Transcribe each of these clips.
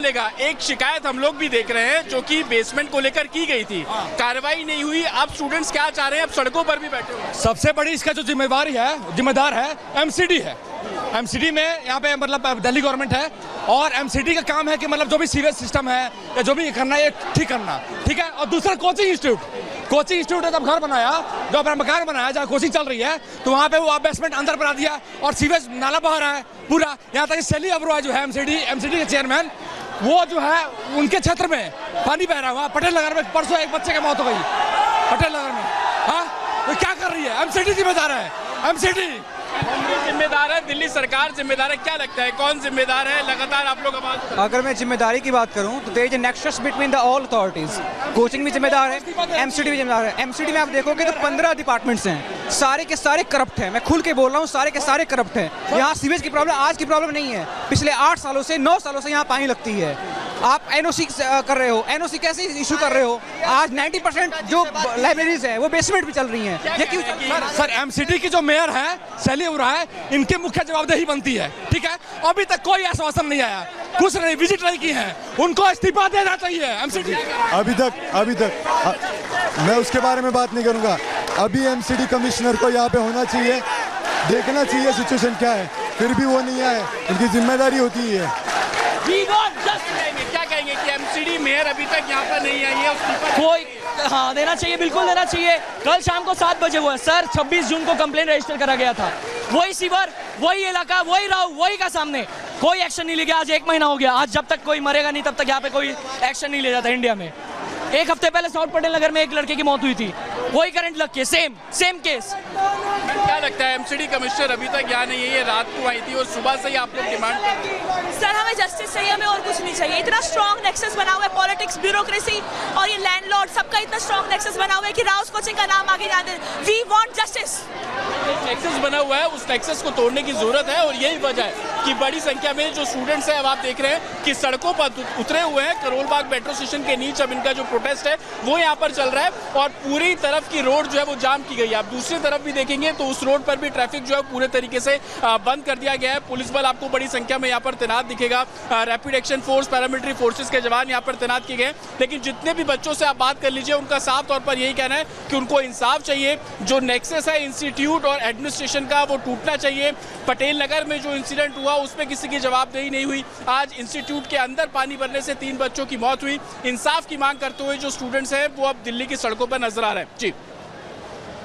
चलेगा? एक शिकायत हम लोग भी देख रहे हैं जो कि बेसमेंट को लेकर की गई थी, कार्रवाई नहीं हुई। अब स्टूडेंट्स क्या चाह रहे हैं? अब सड़कों पर भी बैठे हुए हैं। सबसे बड़ी इसका जो जिम्मेदार है एमसीडी है। एमसीडी में यहाँ पे मतलब दिल्ली गवर्नमेंट है और एमसीडी का काम है कि मतलब जो भी सीवेज सिस्टम है या जो भी करना है ये ठीक करना, ठीक है। और दूसरा कोचिंग इंस्टीट्यूट ने जब घर बनाया, जो अपना मकान बनाया जहाँ कोचिंग चल रही है, तो वहाँ पे वो बेसमेंट अंदर बना दिया और सीवेज नाला बह रहा है पूरा। यहाँ तक सैली अब्रोहा जो है एमसीडी के चेयरमैन, वो जो है उनके क्षेत्र में पानी बह रहा हुआ। पटेल नगर में परसों एक बच्चे की मौत हो गई पटेल नगर में। हाँ, तो क्या कर रही है? एमसीडी जिम्मेदार है। एमसीडी जिम्मेदार है, दिल्ली सरकार जिम्मेदार है। क्या लगता है कौन जिम्मेदार है? लगातार आप लोग आवाज उठा रहे हैं। अगर मैं जिम्मेदारी की बात करूं तो there is a nexus between the all authorities. Coaching भी जिम्मेदार है, एमसीडी भी जिम्मेदार है। एमसीडी में आप देखोगे तो 15 डिपार्टमेंट्स हैं, सारे के सारे करप्ट हैं। मैं खुल के बोल रहा हूं, सारे के सारे करप्ट हैं। यहाँ सीवेज की प्रॉब्लम आज की प्रॉब्लम नहीं है, पिछले 8 सालों से 9 सालों से यहाँ पानी लगती है। आप एनओसी कर रहे हो, एनओसी कैसे इशू कर रहे हो? आज 90% जो लाइब्रेरीज है वो बेसमेंट भी चल रही हैं। ये क्यों? सर एमसीडी की जो मेयर है सैली अब्रोहा है, इनके मुख्य जवाबदेही बनती है, ठीक है। अभी तक कोई आश्वासन नहीं आया, कुछ नहीं, विजिट नहीं की है, उनको इस्तीफा देना चाहिए एमसीडी। अभी तक मैं उसके बारे में बात नहीं करूंगा। अभी एमसीडी कमिश्नर को यहाँ पे होना चाहिए, देखना चाहिए सिचुएशन क्या है, फिर भी वो नहीं आए। इनकी जिम्मेदारी होती है। क्या कहेंगे कि एमसीडी मेयर अभी तक यहाँ पर नहीं आई है? कोई हाँ देना चाहिए, बिल्कुल देना चाहिए। कल शाम को 7 बजे हुआ सर, 26 जून को कंप्लेंट रजिस्टर करा गया था। वही सीवर, वही इलाका, वही राव, वही का सामने कोई एक्शन नहीं लिया। आज 1 महीना हो गया। आज जब तक कोई मरेगा नहीं तब तक यहाँ पे कोई एक्शन नहीं लिया जाता इंडिया में। 1 हफ्ते पहले साउथ पटेल नगर में एक लड़के की मौत हुई थी, वही करंट लग के सेम केस। क्या लगता है एमसीडी कमिश्नर अभी तक यहाँ नहीं है? ये रात को आई थी और सुबह से ही आप लोग डिमांड कर रहे हैं। सर हमें जस्टिस चाहिए, हमें और कुछ नहीं चाहिए। इतना स्ट्रॉन्ग नेक्सस बना हुआ है, पॉलिटिक्स, ब्यूरोक्रेसी और ये लैंडलॉर्ड, सबका इतना स्ट्रॉन्ग नेक्सस बना हुआ है कि राउस कोचिंग का नाम आगे ना दे। We want justice. नेक्सस बना हुआ है, उस नेक्सस को तोड़ने की जरूरत है और यही वजह है कि बड़ी संख्या में जो स्टूडेंट्स हैं, अब आप देख रहे हैं कि सड़कों पर उतरे हुए हैं। करोल बाग मेट्रो स्टेशन के नीचे अब इनका जो प्रोटेस्ट है वो यहाँ पर चल रहा है और पूरी तरफ की रोड जो है वो जाम की गई है। आप दूसरी तरफ भी देखेंगे तो उस रोड पर भी ट्रैफिक जो है पूरे तरीके से बंद कर दिया गया है। पुलिस बल आपको बड़ी संख्या में यहाँ पर तैनात दिखेगा। Rapid action force, paramilitary forces के जवान यहाँ पर तैनात किए गए। लेकिन जितने भी बच्चों से आप बात कर लीजिए, उनका साफ तौर पर यही कहना है कि उनको इंसाफ चाहिए। जो नेक्सस है इंस्टीट्यूट और एडमिनिस्ट्रेशन का, वो टूटना चाहिए। पटेल नगर में जो इंसिडेंट हुआ उसमें किसी की जवाबदेही नहीं हुई। आज इंस्टीट्यूट के अंदर पानी भरने से 3 बच्चों की मौत हुई। इंसाफ की मांग करते हुए जो स्टूडेंट्स हैं वो अब दिल्ली की सड़कों पर नजर आ रहे हैं। जी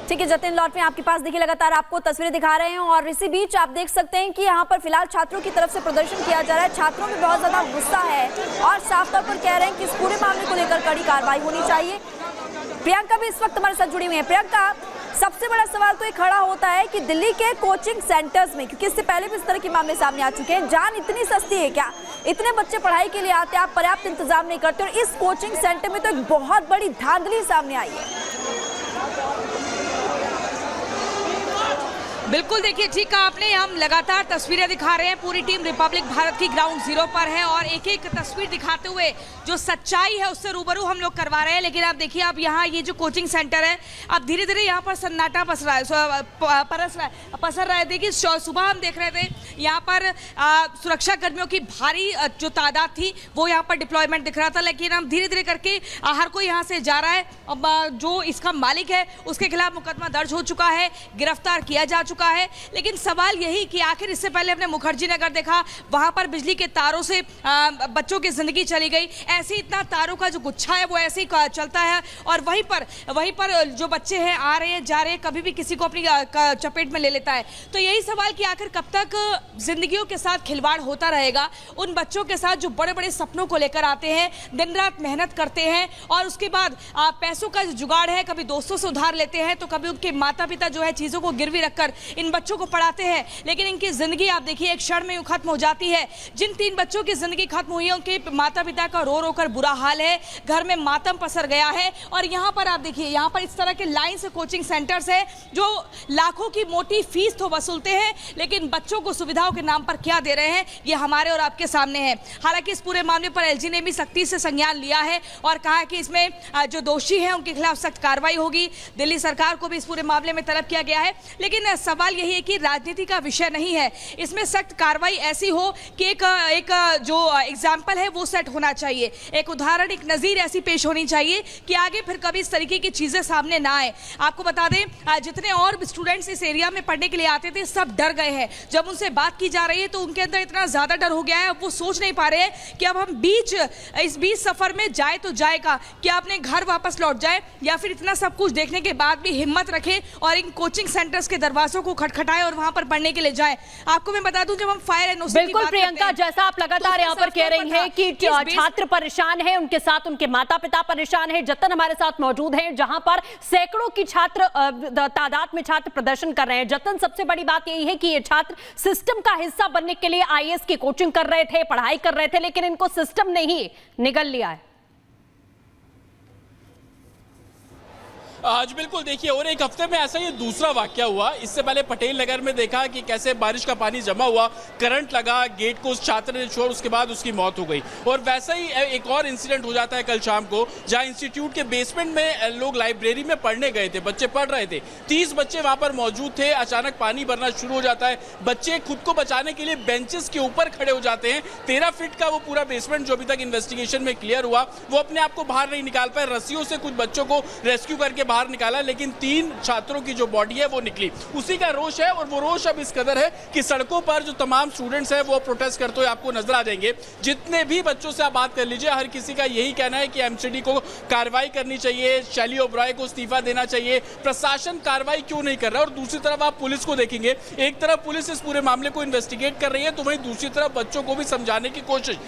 ठीक है जतिन, लौट में आपके पास देखिए लगातार आपको तस्वीरें दिखा रहे हैं और इसी बीच आप देख सकते हैं कि यहाँ पर फिलहाल छात्रों की तरफ से प्रदर्शन किया जा रहा है। छात्रों में बहुत ज्यादा गुस्सा है और साफ तौर पर कह रहे हैं कि इस पूरे मामले को लेकर कड़ी कार्रवाई होनी चाहिए। प्रियंका भी इस वक्त हमारे साथ जुड़ी हुई है। प्रियंका, सबसे बड़ा सवाल तो ये खड़ा होता है कि दिल्ली के कोचिंग सेंटर्स में, क्योंकि इससे पहले भी इस तरह के मामले सामने आ चुके हैं, जान इतनी सस्ती है क्या? इतने बच्चे पढ़ाई के लिए आते हैं, आप पर्याप्त इंतजाम नहीं करते और इस कोचिंग सेंटर में तो एक बहुत बड़ी धांधली सामने आई है। बिल्कुल, देखिए ठीक कहा आपने, हम लगातार तस्वीरें दिखा रहे हैं। पूरी टीम रिपब्लिक भारत की ग्राउंड जीरो पर है और एक एक तस्वीर दिखाते हुए जो सच्चाई है उससे रूबरू हम लोग करवा रहे हैं। लेकिन आप देखिए, अब यहाँ ये जो कोचिंग सेंटर है, अब धीरे धीरे यहाँ पर सन्नाटा पसर रहा है। देखिए सुबह हम देख रहे थे यहाँ पर सुरक्षा कर्मियों की भारी जो तादाद थी वो यहाँ पर डिप्लॉयमेंट दिख रहा था। लेकिन हम धीरे धीरे करके हर कोई यहाँ से जा रहा है। अब जो इसका मालिक है उसके खिलाफ मुकदमा दर्ज हो चुका है, गिरफ्तार किया जा चुका है। लेकिन सवाल यही कि आखिर इससे पहले हमने मुखर्जी नगर देखा, वहां पर बिजली के तारों से बच्चों की जिंदगी चली गई। ऐसे इतना तारों का जो गुच्छा है वो ऐसे ही चलता है और वहीं पर जो बच्चे हैं आ रहे हैं जा रहे हैं, कभी भी किसी को अपनी चपेट में ले लेता है। तो यही सवाल कि आखिर कब तक जिंदगियों के साथ खिलवाड़ होता रहेगा उन बच्चों के साथ जो बड़े बड़े सपनों को लेकर आते हैं, दिन रात मेहनत करते हैं और उसके बाद पैसों का जो जुगाड़ है, कभी दोस्तों से उधार लेते हैं तो कभी उनके माता पिता जो है चीजों को गिरवी रखकर इन बच्चों को पढ़ाते हैं। लेकिन इनकी जिंदगी आप देखिए एक क्षण में यूं खत्म हो जाती है। जिन 3 बच्चों की जिंदगी खत्म हुई है उनके माता पिता का रो रो कर बुरा हाल है, घर में मातम पसर गया है। और यहाँ पर आप देखिए, यहाँ पर इस तरह के लाइन से कोचिंग सेंटर्स है जो लाखों की मोटी फीस तो वसूलते हैं लेकिन बच्चों को सुविधाओं के नाम पर क्या दे रहे हैं ये हमारे और आपके सामने है। हालांकि इस पूरे मामले पर एलजी ने भी सख्ती से संज्ञान लिया है और कहा कि इसमें जो दोषी हैं उनके खिलाफ सख्त कार्रवाई होगी। दिल्ली सरकार को भी इस पूरे मामले में तलब किया गया है। लेकिन सवाल यही है कि राजनीति का विषय नहीं है, इसमें सख्त कार्रवाई ऐसी हो कि एक जो एग्जाम्पल है वो सेट होना चाहिए, एक उदाहरण, एक नज़ीर ऐसी पेश होनी चाहिए कि आगे फिर कभी इस तरीके की चीज़ें सामने ना आए। आपको बता दें जितने और स्टूडेंट्स इस एरिया में पढ़ने के लिए आते थे सब डर गए हैं। जब उनसे बात की जा रही है तो उनके अंदर इतना ज़्यादा डर हो गया है, अब वो सोच नहीं पा रहे हैं कि अब हम इस बीच सफ़र में जाए तो जाएगा, क्या अपने घर वापस लौट जाए या फिर इतना सब कुछ देखने के बाद भी हिम्मत रखे और इन कोचिंग सेंटर्स के दरवाजों को खटखटाए और वहां पर पढ़ने के लिए जाए। आपको मैं बता दूं, जब हम फायर एनओसी की बिल्कुल बात प्रियंका, करते हैं, जैसा आप लगातार यहाँ पर कह रही हैं कि छात्र परेशान हैं, उनके साथ उनके माता पिता परेशान हैं। जतन हमारे साथ मौजूद हैं जहां पर सैकड़ों की छात्र तादाद में छात्र प्रदर्शन कर रहे हैं। जतन, सबसे बड़ी बात यही है कि ये छात्र सिस्टम का हिस्सा बनने के लिए आईएएस की कोचिंग कर रहे थे, पढ़ाई कर रहे थे, लेकिन इनको सिस्टम ने ही निगल लिया है। आज बिल्कुल देखिए, और एक हफ्ते में ऐसा ये दूसरा वाकया हुआ। इससे पहले पटेल नगर में देखा कि कैसे बारिश का पानी जमा हुआ, करंट लगा, गेट को उस छात्र ने छोड़, उसके बाद उसकी मौत हो गई। और वैसा ही एक और इंसिडेंट हो जाता है कल शाम को, जहां इंस्टीट्यूट के बेसमेंट में लोग लाइब्रेरी में पढ़ने गए थे, बच्चे पढ़ रहे थे, 30 बच्चे वहां पर मौजूद थे। अचानक पानी भरना शुरू हो जाता है, बच्चे खुद को बचाने के लिए बेंचेस के ऊपर खड़े हो जाते हैं। 13 फीट का वो पूरा बेसमेंट जो अभी तक इन्वेस्टिगेशन में क्लियर हुआ, वो अपने आप को बाहर नहीं निकाल पाए। रस्सियों से कुछ बच्चों को रेस्क्यू करके बाहर निकाला, लेकिन 3 छात्रों की जो बॉडी है वो निकली। उसी का रोष है, और वो रोष अब इस कदर है कि सड़कों पर जो तमाम स्टूडेंट्स हैं वो प्रोटेस्ट करते हुए आपको नजर आ जाएंगे। जितने भी बच्चों से आप बात कर लीजिए, हर किसी का यही कहना है कि एमसीडी को कार्रवाई करनी चाहिए, शैली ओब्रॉय को इस्तीफा देना चाहिए, प्रशासन कार्रवाई क्यों नहीं कर रहा। और दूसरी तरफ आप पुलिस को देखेंगे, एक तरफ पुलिस इस पूरे मामले को इन्वेस्टिगेट कर रही है, तो वहीं दूसरी तरफ बच्चों को भी समझाने की कोशिश।